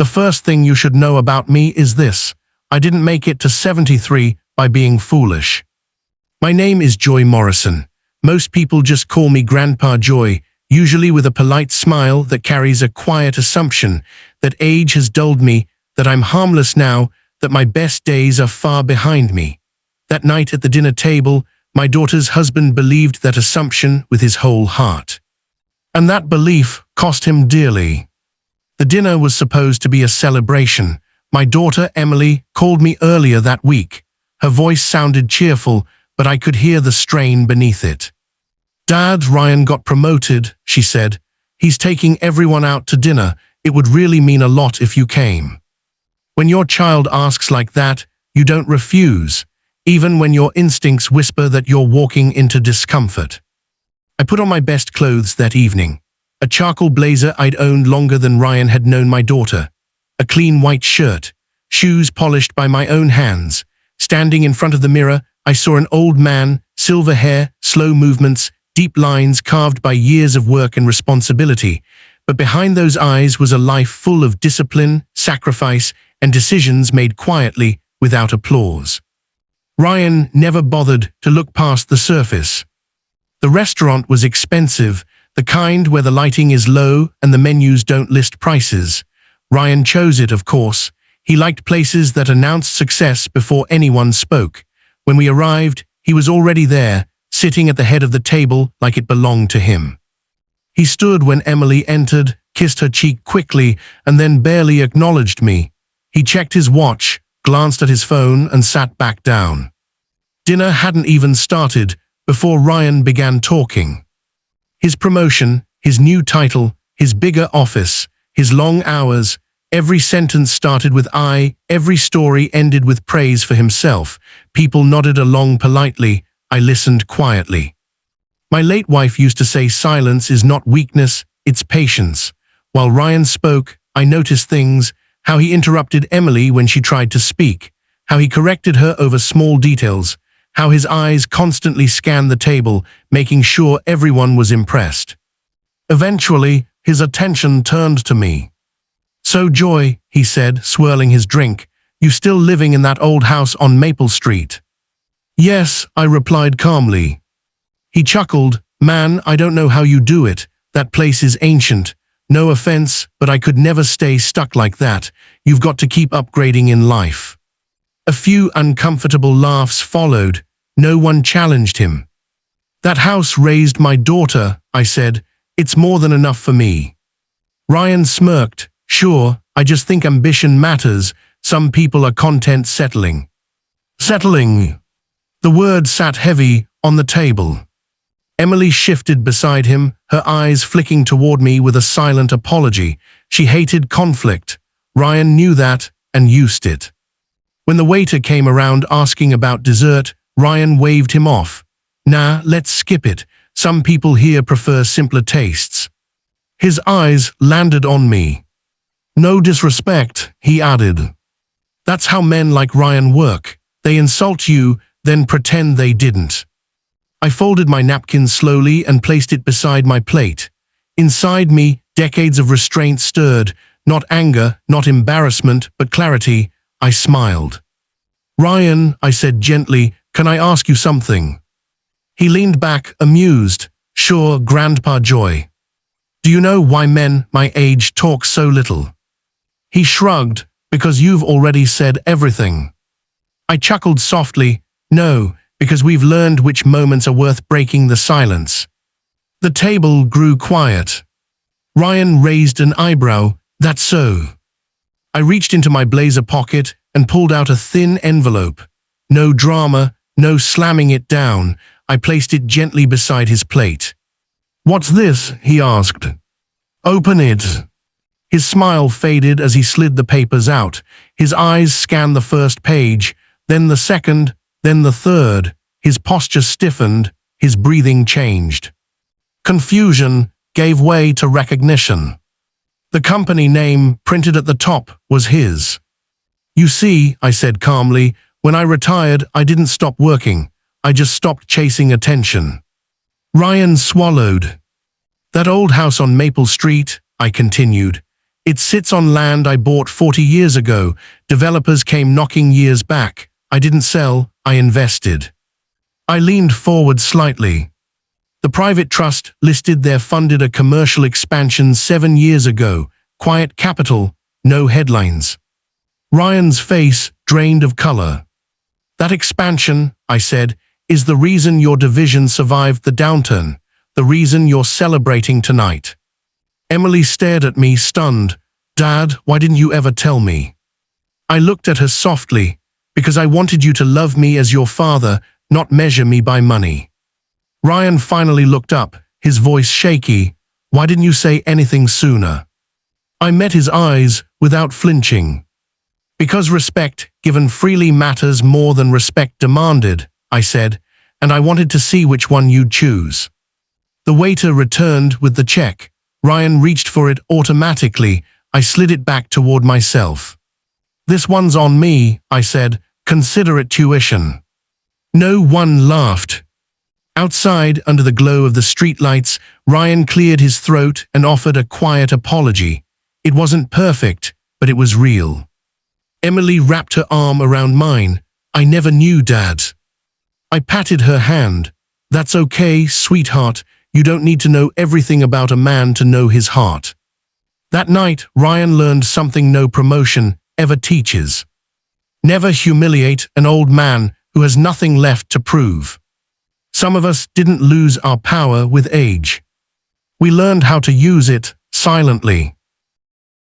The first thing you should know about me is this. I didn't make it to 73 by being foolish. My name is Joy Morrison. Most people just call me Grandpa Joy, usually with a polite smile that carries a quiet assumption that age has dulled me, that I'm harmless now, that my best days are far behind me. That night at the dinner table, my daughter's husband believed that assumption with his whole heart. And that belief cost him dearly. The dinner was supposed to be a celebration. My daughter, Emily, called me earlier that week. Her voice sounded cheerful, but I could hear the strain beneath it. "Dad, Ryan got promoted," she said. "He's taking everyone out to dinner. It would really mean a lot if you came." When your child asks like that, you don't refuse, even when your instincts whisper that you're walking into discomfort. I put on my best clothes that evening. A charcoal blazer I'd owned longer than Ryan had known my daughter. A clean white shirt, shoes polished by my own hands. Standing in front of the mirror, I saw an old man, silver hair, slow movements, deep lines carved by years of work and responsibility. But behind those eyes was a life full of discipline, sacrifice, and decisions made quietly, without applause. Ryan never bothered to look past the surface. The restaurant was expensive, the kind where the lighting is low and the menus don't list prices. Ryan chose it, of course. He liked places that announced success before anyone spoke. When we arrived, he was already there, sitting at the head of the table like it belonged to him. He stood when Emily entered, kissed her cheek quickly, and then barely acknowledged me. He checked his watch, glanced at his phone, and sat back down. Dinner hadn't even started before Ryan began talking. His promotion, his new title, his bigger office, his long hours, every sentence started with "I," every story ended with praise for himself. People nodded along politely. I listened quietly. My late wife used to say silence is not weakness, it's patience. While Ryan spoke, I noticed things, how he interrupted Emily when she tried to speak, how he corrected her over small details, how his eyes constantly scanned the table, making sure everyone was impressed. Eventually, his attention turned to me. "So, Joy," he said, swirling his drink, "you still living in that old house on Maple Street?" "Yes," I replied calmly. He chuckled. "Man, I don't know how you do it. That place is ancient. No offense, but I could never stay stuck like that. You've got to keep upgrading in life." A few uncomfortable laughs followed. No one challenged him. "That house raised my daughter," I said. "It's more than enough for me." Ryan smirked. "Sure, I just think ambition matters. Some people are content settling." Settling. The word sat heavy on the table. Emily shifted beside him, her eyes flicking toward me with a silent apology. She hated conflict. Ryan knew that and used it. When the waiter came around asking about dessert, Ryan waved him off. "Nah, let's skip it. Some people here prefer simpler tastes." His eyes landed on me. "No disrespect," he added. "That's how men like Ryan work. They insult you, then pretend they didn't." I folded my napkin slowly and placed it beside my plate. Inside me, decades of restraint stirred, not anger, not embarrassment, but clarity. I smiled. "Ryan," I said gently, "can I ask you something?" He leaned back, amused. "Sure, Grandpa Joy. Do you know why men my age talk so little?" He shrugged. "Because you've already said everything." I chuckled softly. "No, because we've learned which moments are worth breaking the silence." The table grew quiet. Ryan raised an eyebrow. "That's so." I reached into my blazer pocket and pulled out a thin envelope. No drama, no slamming it down. I placed it gently beside his plate. "What's this?" he asked. "Open it." His smile faded as he slid the papers out. His eyes scanned the first page, then the second, then the third. His posture stiffened, his breathing changed. Confusion gave way to recognition. The company name printed at the top was his. "You see," I said calmly, "when I retired, I didn't stop working. I just stopped chasing attention." Ryan swallowed. "That old house on Maple Street," I continued, It sits on land I bought 40 years ago. Developers came knocking years back. I didn't sell, I invested. I leaned forward slightly. The private trust listed there funded a commercial expansion 7 years ago. Quiet capital, no headlines. Ryan's face drained of color. That expansion, I said, is the reason your division survived the downturn, the reason you're celebrating tonight. Emily stared at me, stunned. Dad, why didn't you ever tell me? I looked at her softly, because I wanted you to love me as your father, not measure me by money. Ryan finally looked up, his voice shaky. Why didn't you say anything sooner? I met his eyes without flinching. Because respect given freely matters more than respect demanded, I said, and I wanted to see which one you'd choose. The waiter returned with the check. Ryan reached for it automatically. I slid it back toward myself. This one's on me, I said. Consider it tuition. No one laughed. Outside, under the glow of the streetlights, Ryan cleared his throat and offered a quiet apology. It wasn't perfect, but it was real. Emily wrapped her arm around mine. I never knew, Dad. I patted her hand. That's okay, sweetheart. You don't need to know everything about a man to know his heart. That night, Ryan learned something no promotion ever teaches. Never humiliate an old man who has nothing left to prove. Some of us didn't lose our power with age. We learned how to use it silently.